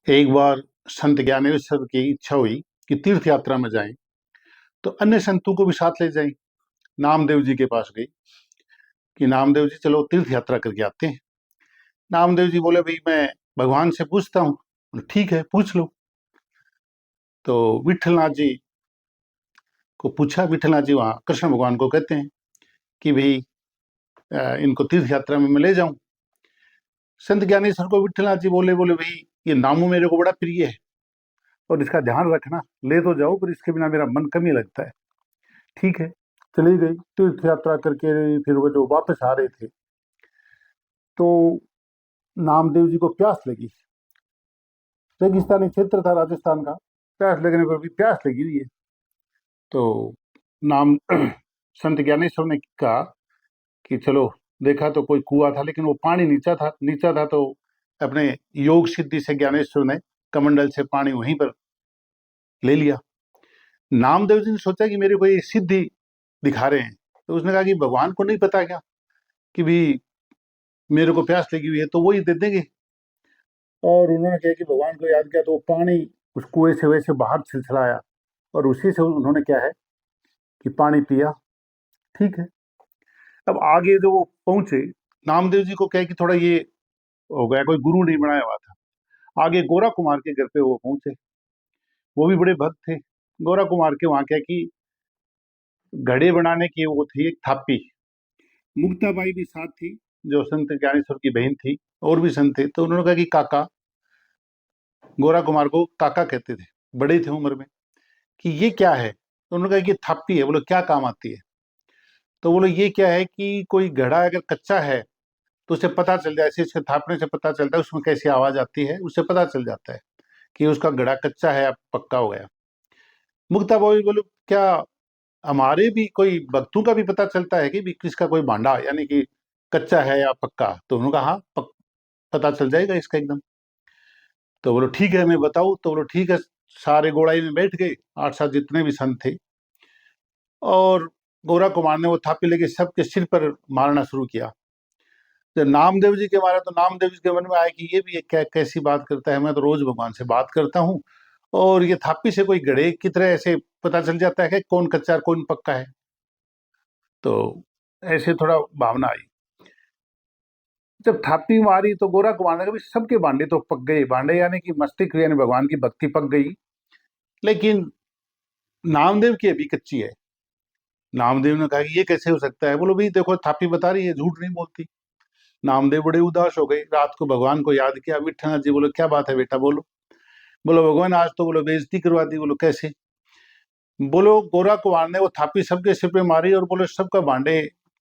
एक बार संत ज्ञानेश्वर की इच्छा हुई कि तीर्थ यात्रा में जाएं, तो अन्य संतों को भी साथ ले जाएं। नामदेव जी के पास गई कि नामदेव जी चलो तीर्थ यात्रा करके आते हैं। नामदेव जी बोले भाई मैं भगवान से पूछता हूँ। बोले, ठीक है पूछ लो। तो विठलनाथ जी को पूछा। विठलनाथ जी वहाँ कृष्ण भगवान को कहते हैं कि भाई इनको तीर्थ यात्रा में मैं ले जाऊं। संत ज्ञानेश्वर को विठलनाथ जी बोले बोले भाई ये नामू मेरे को बड़ा प्रिय है और इसका ध्यान रखना, ले तो जाओ पर इसके बिना मेरा मन कम ही लगता है। ठीक है, चली गई तीर्थ यात्रा करके। फिर वो जो वापस आ रहे थे तो नामदेव जी को प्यास लगी। रेगिस्तानी क्षेत्र था राजस्थान का। प्यास लगने पर भी प्यास लगी हुई है। तो नाम संत ज्ञानेश्वर ने कहा कि चलो, देखा तो कोई कुआं था लेकिन वो पानी नीचा था। तो अपने योग सिद्धि से ज्ञानेश्वर ने कमंडल से पानी वहीं पर ले लिया। नामदेव जी ने सोचा कि मेरे को ये सिद्धि दिखा रहे हैं। तो उसने कहा कि भगवान को नहीं पता क्या कि भी मेरे को प्यास लगी हुई है, तो वही दे देंगे। और उन्होंने कहा कि भगवान को याद किया तो वो पानी उस कुएं से वैसे बाहर छिलछलाया और उसी से उन्होंने क्या है कि पानी पिया। ठीक है, अब आगे जो वो पहुंचे, नामदेव जी को कहे कि थोड़ा ये हो गया, कोई गुरु नहीं बनाया हुआ था। आगे गोरा कुमार के घर पे वो पहुंचे। वो भी बड़े भक्त थे। गोरा कुमार के वहां क्या कि घड़े बनाने की वो थी एक थापी। मुक्ताबाई भी साथ थी, जो संत ज्ञानेश्वर की बहन थी। और भी संत थे। तो उन्होंने कहा कि काका, गोरा कुमार को काका कहते थे, बड़े थे उम्र में, कि ये क्या है। तो उन्होंने कहा कि थापी है। बोलो क्या काम आती है। तो बोलो ये क्या है कि कोई घड़ा अगर कच्चा है तो उसे पता चल जाए, ऐसे इसके थापने से पता चलता है उसमें कैसी आवाज आती है, उससे पता चल जाता है कि उसका घड़ा कच्चा है या पक्का हो गया। मुक्ता बोली बोलो क्या हमारे भी कोई भक्तों का भी पता चलता है कि भी किसका कोई भांडा यानी कि कच्चा है या पक्का। तो उन्होंने कहा हाँ पता चल जाएगा इसका एकदम। तो बोलो ठीक है मैं बताऊँ। तो बोलो ठीक है। सारे गोड़ाई में बैठ गए, 8-7 जितने भी संत थे। और गोरा कुमार ने वो थापी लेके सबके सिर पर मारना शुरू किया। जब नामदेव जी के मारा तो नामदेव जी के मन में आया कि ये भी एक कैसी बात करता है, मैं तो रोज भगवान से बात करता हूँ और ये थापी से कोई गड़े की तरह ऐसे पता चल जाता है कि कौन कच्चा और कौन पक्का है। तो ऐसे थोड़ा भावना आई। जब थापी मारी तो गोरा कुमार ने कहा "भी सबके भांडे तो पक गए, भांडे यानी कि मस्तिष्क यानी भगवान की भक्ति पक गई, लेकिन नामदेव की अभी कच्ची है।" नामदेव ने कहा कि ये कैसे हो सकता है। बोलो भाई देखो थापी बता रही है, झूठ नहीं बोलती। नामदेव बड़े उदास हो गए। रात को भगवान को याद किया। विठ्ठलनाथ जी बोलो क्या बात है बेटा, बोलो। बोलो भगवान आज तो बोलो बेइज्जती करवा दी। बोलो कैसे। बोलो गोरा कुमार ने वो थापी सबके सिर पे मारी और बोलो सबका भांडे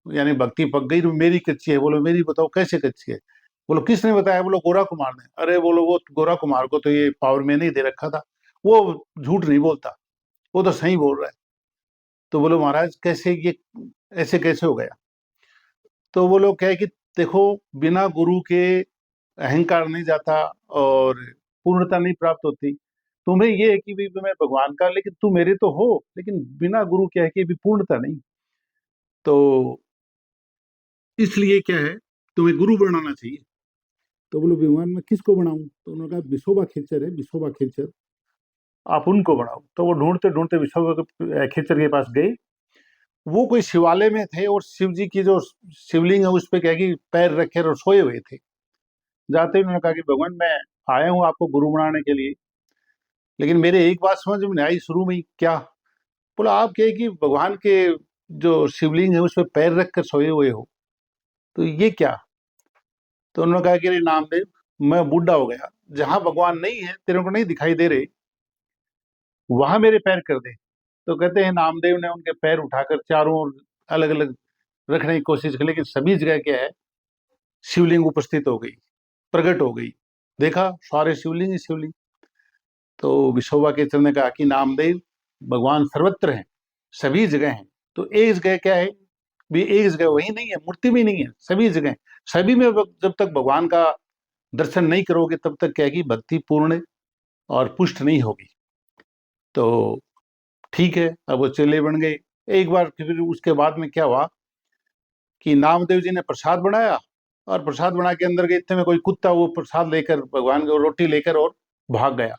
यानी भक्ति पक गई, तो मेरी कच्ची है। बोलो मेरी बताओ कैसे कच्ची है। बोलो किसने बताया। बोलो गोरा कुमार ने। अरे बोलो वो गोरा कुमार को तो ये पावर मैंने ही दे रखा था, वो झूठ नहीं बोलता, वो तो सही बोल रहा है। तो बोलो महाराज कैसे ये ऐसे कैसे हो गया। तो वो लोग कहे कि देखो बिना गुरु के अहंकार नहीं जाता और पूर्णता नहीं प्राप्त होती। तुम्हें ये है कि भी मैं भगवान का, लेकिन तू मेरे तो हो, लेकिन बिना गुरु क्या है कि भी पूर्णता नहीं। तो इसलिए क्या है, तुम्हें गुरु बनाना चाहिए। तो बोलो भगवान मैं किसको बनाऊं। तो उन्होंने कहा विशोबा खेचर है, विशोबा खेचर, आप उनको बनाओ। तो वो ढूंढते ढूंढते विशोबा खेचर के पास गए। वो कोई शिवालय में थे और शिव जी की जो शिवलिंग है उस पे क्या है कि पैर रखे और सोए हुए थे। जाते ही उन्होंने कहा कि भगवान मैं आया हूँ आपको गुरु बनाने के लिए, लेकिन मेरे एक बात समझ में नहीं आई शुरू में ही। क्या। बोला आप क्या है कि भगवान के जो शिवलिंग है उस पर पैर रख कर सोए हुए हो, तो ये क्या। तो उन्होंने कहा कि अरे नामदेव मैं बूढ़ा हो गया, जहां भगवान नहीं है तेरे को नहीं दिखाई दे रहे, वहां मेरे पैर कर दे। तो कहते हैं नामदेव ने उनके पैर उठाकर चारों ओर अलग अलग रखने की कोशिश की, लेकिन सभी जगह क्या है शिवलिंग उपस्थित हो गई, प्रकट हो गई। देखा सारे शिवलिंग ही शिवलिंग। तो विशोबा के चरण ने कहा कि नामदेव भगवान सर्वत्र हैं, सभी जगह हैं। तो एक जगह क्या है भी, एक जगह वही नहीं है, मूर्ति भी नहीं है, सभी जगह। सभी में जब तक भगवान का दर्शन नहीं करोगे तब तक क्या है कि भक्ति पूर्ण और पुष्ट नहीं होगी। तो ठीक है, अब वो चेले बन गए। एक बार फिर उसके बाद में क्या हुआ कि नामदेव जी ने प्रसाद बनाया और प्रसाद बना के अंदर गए, इतने में कोई कुत्ता वो प्रसाद लेकर भगवान को रोटी लेकर और भाग गया।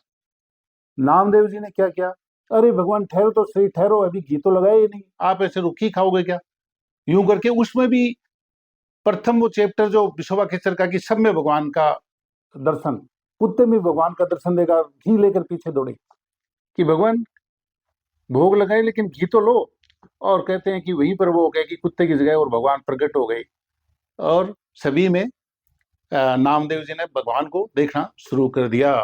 नामदेव जी ने क्या किया, अरे भगवान ठहरो तो सही, ठहरो, अभी घी तो लगाया ही नहीं, आप ऐसे रुखी खाओगे क्या? यूं करके उसमें भी प्रथम वो चैप्टर जो विशोबा खेचर का कि सब में भगवान का दर्शन, कुत्ते में भगवान का दर्शन देगा, घी लेकर पीछे दौड़े कि भगवान भोग लगाए लेकिन घी तो लो। और कहते हैं कि वहीं पर वो हो गया कि कुत्ते की जगह और भगवान प्रकट हो गए, और सभी में नामदेव जी ने भगवान को देखना शुरू कर दिया।